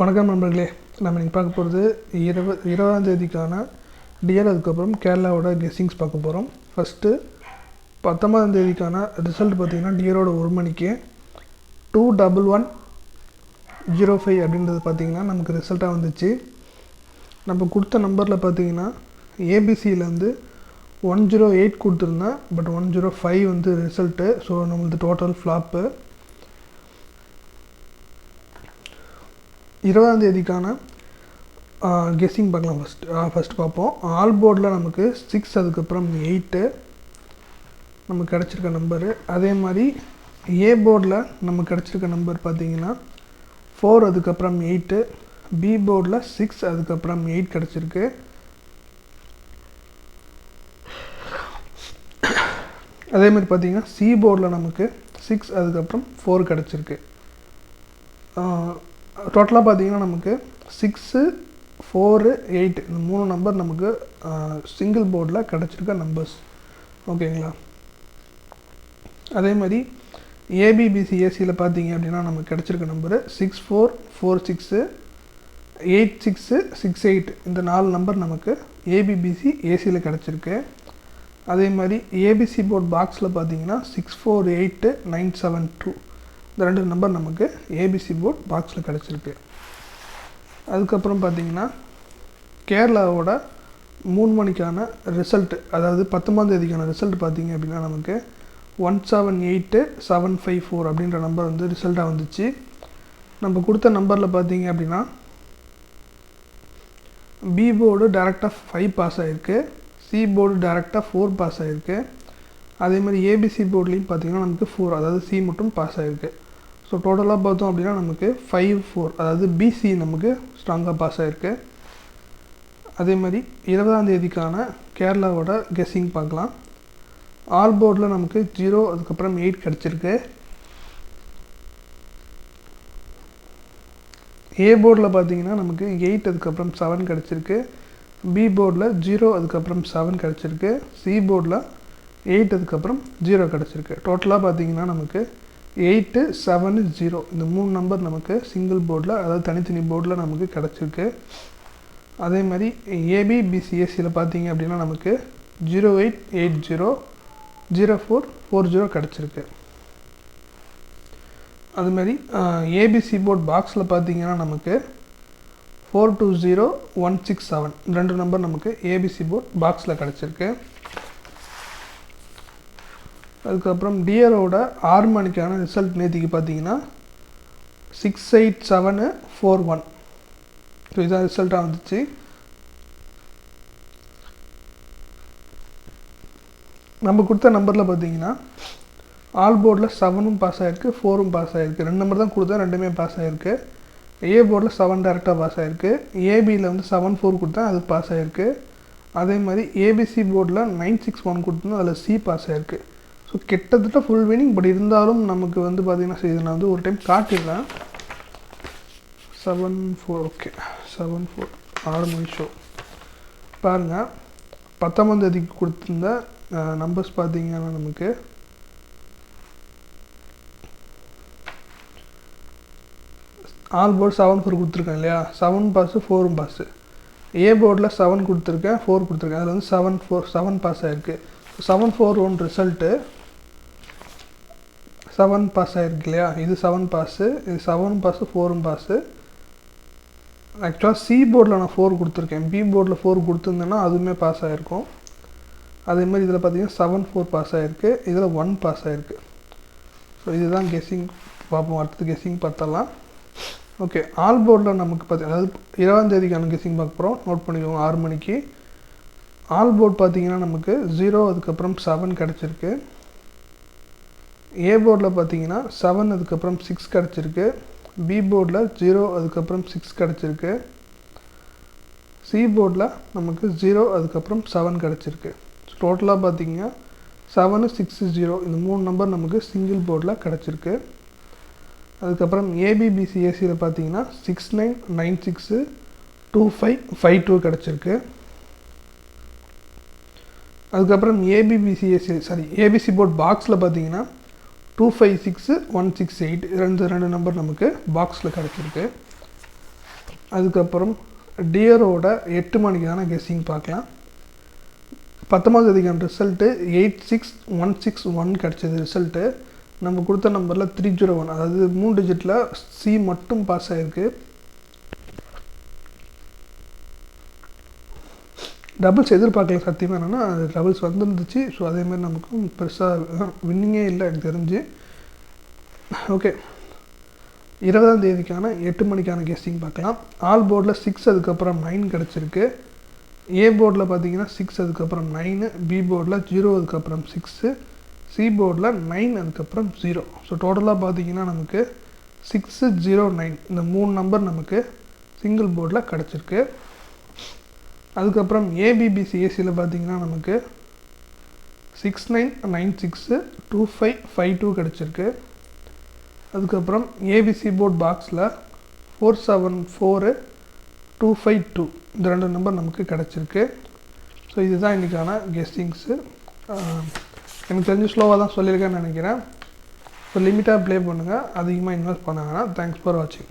வணக்கம் நண்பர்களே. நம்ம இன்றைக்கி பார்க்க போகிறது 20ஆம் தேதிக்கான டிஆர், அதுக்கப்புறம் கேரளாவோட கெஸ்ஸிங்ஸ் பார்க்க போகிறோம். ஃபஸ்ட்டு 19ஆம் தேதிக்கான ரிசல்ட் பார்த்திங்கன்னா டிஆரோட 1 மணிக்கு 21105 அப்படின்றது பார்த்திங்கன்னா நமக்கு ரிசல்ட்டாக வந்துச்சு. நம்ம கொடுத்த நம்பரில் பார்த்திங்கன்னா ஏபிசியிலேருந்து 108 கொடுத்துருந்தேன், பட் 105 வந்து ரிசல்ட்டு. ஸோ நம்மளது டோட்டல் ஃப்ளாப்பு. 20ஆம் தேதிக்கான கெஸ்ஸிங் பார்க்கலாம். ஃபஸ்ட்டு பார்ப்போம். ஆல் போர்டில் நமக்கு 6, அதுக்கப்புறம் 8 நமக்கு கிடச்சிருக்க நம்பரு. அதே மாதிரி ஏ போர்டில் நமக்கு கிடச்சிருக்க நம்பர் பார்த்திங்கன்னா 4, அதுக்கப்புறம் 8. பி போர்டில் 6, அதுக்கப்புறம் 8 கிடச்சிருக்கு. அதே மாதிரி பார்த்திங்கன்னா சி போர்டில் நமக்கு 6, அதுக்கப்புறம் 4 கிடச்சிருக்கு. டோட்டலாக பார்த்திங்கன்னா நமக்கு 6, 4, 8 இந்த 3 நம்பர் நமக்கு சிங்கிள் போர்டில் கிடச்சிருக்க நம்பர்ஸ். ஓகேங்களா? அதே மாதிரி ஏபிபிசிஏசியில் பார்த்திங்க அப்படின்னா நமக்கு கிடச்சிருக்க நம்பரு 6446, 8668 இந்த 4 நம்பர் நமக்கு ஏபிபிசி ஏசியில் கிடச்சிருக்கு. அதே மாதிரி ஏபிசி போர்ட் பாக்ஸில் பார்த்திங்கன்னா 648972 இந்த 2 நம்பர் நமக்கு ஏபிசி போர்ட் பாக்ஸில் கிடச்சிருக்கு. அதுக்கப்புறம் பார்த்திங்கன்னா கேரளாவோட 3 மணிக்கான ரிசல்ட்டு, அதாவது 19ஆம் தேதிக்கான ரிசல்ட் பார்த்திங்க அப்படின்னா நமக்கு 178754 அப்படின்ற நம்பர் வந்து ரிசல்ட்டாக வந்துச்சு. நம்ம கொடுத்த நம்பரில் பார்த்திங்க அப்படின்னா பி போர்டு டேரெக்டாக 5 பாஸ் ஆகிருக்கு, சி போர்டு டேரெக்டாக 4 பாஸ் ஆகிருக்கு. அதே மாதிரி ஏபிசி போர்ட்லேயும் பார்த்திங்கன்னா நமக்கு 4, அதாவது சி மட்டும் பாஸ் ஆகிருக்கு. ஸோ டோட்டலாக பார்த்தோம் அப்படின்னா நமக்கு 5, 4, அதாவது பிசி நமக்கு ஸ்ட்ராங்காக பாஸ் ஆகிருக்கு. அதே மாதிரி 20ஆம் தேதிக்கான கேரளாவோட கெஸ்ஸிங் பார்க்கலாம். ஆல் போர்டில் நமக்கு 0, அதுக்கப்புறம் 8 கிடச்சிருக்கு. ஏ போர்டில் பார்த்திங்கன்னா நமக்கு 8, அதுக்கப்புறம் 7 கிடச்சிருக்கு. பி போர்டில் 0, அதுக்கப்புறம் 7 கிடச்சிருக்கு. சி போர்டில் 8, அதுக்கப்புறம் 0 கிடச்சிருக்கு. டோட்டலாக பார்த்திங்கன்னா நமக்கு 8, 7, 0 இந்த 3 நம்பர் நமக்கு சிங்கிள் போர்டில், அதாவது தனித்தனி போர்டில் நமக்கு கிடச்சிருக்கு. அதே மாதிரி ஏபிபிசிஎஸ்சியில் பார்த்திங்க அப்படின்னா நமக்கு 0880, 0440 கிடச்சிருக்கு. அதுமாதிரி ஏபிசி போர்ட் பாக்ஸில் பார்த்திங்கன்னா நமக்கு 420167 2 நம்பர் நமக்கு ஏபிசி போர்ட் பாக்ஸில் கிடச்சிருக்கு. அதுக்கப்புறம் டிஆரோட 6 மணிக்கான ரிசல்ட் நேற்றுக்கு பார்த்தீங்கன்னா 68741. ஸோ இதான் ரிசல்ட்டாக வந்துச்சு. நம்ம கொடுத்த நம்பரில் பார்த்தீங்கன்னா ஆல் போர்டில் 7 பாஸ் ஆகிருக்கு, 4 பாஸ் ஆகிருக்கு. 2 நம்பர் தான் கொடுத்தா, 2மே பாஸ் ஆகிருக்கு. ஏ போர்டில் 7 டேரெக்டாக பாஸ் ஆகிருக்கு. ஏபியில் வந்து 74 கொடுத்தா அது பாஸ் ஆகிருக்கு. அதே மாதிரி ஏபிசி போர்டில் 961 கொடுத்தோம், அதில் சி பாஸ் ஆகிருக்கு. ஸோ கிட்டத்தட்ட ஃபுல் வினிங். பட் இருந்தாலும் நமக்கு வந்து பார்த்திங்கன்னா இதை நான் வந்து ஒரு டைம் காட்டிடுறேன். 74, ஓகே 74 6 மணி ஷோ பாருங்கள். 19ஆம் தேதிக்கு கொடுத்துருந்த நம்பர்ஸ் பார்த்திங்கன்னா நமக்கு ஆல் போர்டு 74 கொடுத்துருக்கேன் இல்லையா, 7 பாஸு 4 பாஸு. ஏ போர்டில் 7 கொடுத்துருக்கேன், 4 கொடுத்துருக்கேன், அதில் வந்து 7 பாஸ் ஆகிருக்கு. 741 ரிசல்ட்டு 7 பாஸ் ஆகிருக்கு இல்லையா, இது 7 பாஸு, இது 7 பாஸு 4 பாஸு. ஆக்சுவலாக சி போர்டில் நான் 4 கொடுத்துருக்கேன், பி போர்டில் 4 கொடுத்துருந்தேன்னா அதுவுமே பாஸ் ஆகிருக்கும். அதேமாதிரி இதில் பார்த்தீங்கன்னா 7, 4 பாஸ் ஆகிருக்கு, இதில் 1 பாஸ் ஆகிருக்கு. ஸோ இதுதான் கெஸ்ஸிங். பார்ப்போம், அடுத்தது கெஸ்ஸிங் பார்த்தலாம். ஓகே, ஆல் போர்டில் நமக்கு பார்த்தீங்கன்னா, அதாவது 20ஆம் தேதிக்கான கெஸ்ஸிங் பார்க்க போகிறோம். நோட் பண்ணிக்கோங்க. 6 மணிக்கு ஆல் போர்ட் பார்த்திங்கன்னா நமக்கு 0, அதுக்கப்புறம் 7 கிடச்சிருக்கு. ஏ போர்டில் பார்த்திங்கன்னா 7, அதுக்கப்புறம் 6 கிடச்சிருக்கு. பி போர்டில் 0, அதுக்கப்புறம் 6 கிடச்சிருக்கு. சி போர்டில் நமக்கு 0, அதுக்கப்புறம் 7 கிடச்சிருக்கு. டோட்டலாக பார்த்திங்கன்னா 7, 6, 0 இந்த 3 நம்பர் நமக்கு சிங்கிள் போர்டில் கிடச்சிருக்கு. அதுக்கப்புறம் ஏபிபிசிஏசியில் பார்த்திங்கன்னா 6996, 2552 கிடச்சிருக்கு. அதுக்கப்புறம் ஏபிசி போர்ட் பாக்ஸில் பார்த்தீங்கன்னா 256, 168 ரெண்டு நம்பர் நமக்கு பாக்ஸில் கிடச்சிருக்கு. அதுக்கப்புறம் டியரோட 8 மணிக்கான கெஸ்ஸிங் பார்க்கலாம். 19ஆம் தேதிக்கான ரிசல்ட்டு 86161 கிடச்சிது ரிசல்ட்டு. நம்ம கொடுத்த நம்பரில் 301, அதாவது 3 டிஜிட்டில் சி மட்டும் பாஸ் ஆகிருக்கு. டபுள்ஸ் எதிர்பார்க்கல சத்தியமாக, என்னென்னா அது டபுள்ஸ் வந்துருந்துச்சு. ஸோ அதேமாதிரி நமக்கும் பெருசாக வின்னிங்கே இல்லை எனக்கு தெரிஞ்சு. ஓகே, 20ஆம் தேதிக்கான 8 மணிக்கான கெஸ்டிங் பார்க்கலாம். ஆல் போர்டில் 6 அதுக்கப்புறம் 9 கிடச்சிருக்கு. ஏ போர்டில் பார்த்தீங்கன்னா 6 அதுக்கப்புறம் 9, பி போர்டில் 0 அதுக்கப்புறம் 6, சி போர்டில் 9 அதுக்கப்புறம் 0. ஸோ டோட்டலாக பார்த்தீங்கன்னா நமக்கு 609 இந்த 3 நம்பர் நமக்கு சிங்கிள் போர்டில் கிடச்சிருக்கு. அதுக்கப்புறம் ஏபிபிசிஎஸ்சியில் பார்த்தீங்கன்னா நமக்கு 6996 2552 கிடச்சிருக்கு. அதுக்கப்புறம் ஏபிசி போர்ட் பாக்ஸில் 474 252 இந்த 2 நம்பர் நமக்கு கிடச்சிருக்கு. ஸோ இதுதான் இன்றைக்கான கெஸ்டிங்ஸு. எனக்கு தெரிஞ்சு ஸ்லோவாக தான் சொல்லியிருக்கேன்னு நினைக்கிறேன். ஸோ லிமிட்டாக ப்ளே பண்ணுங்கள், அதிகமாக இன்வெஸ்ட் பண்ண வேணாம். தேங்க்ஸ் ஃபார் வாட்சிங்.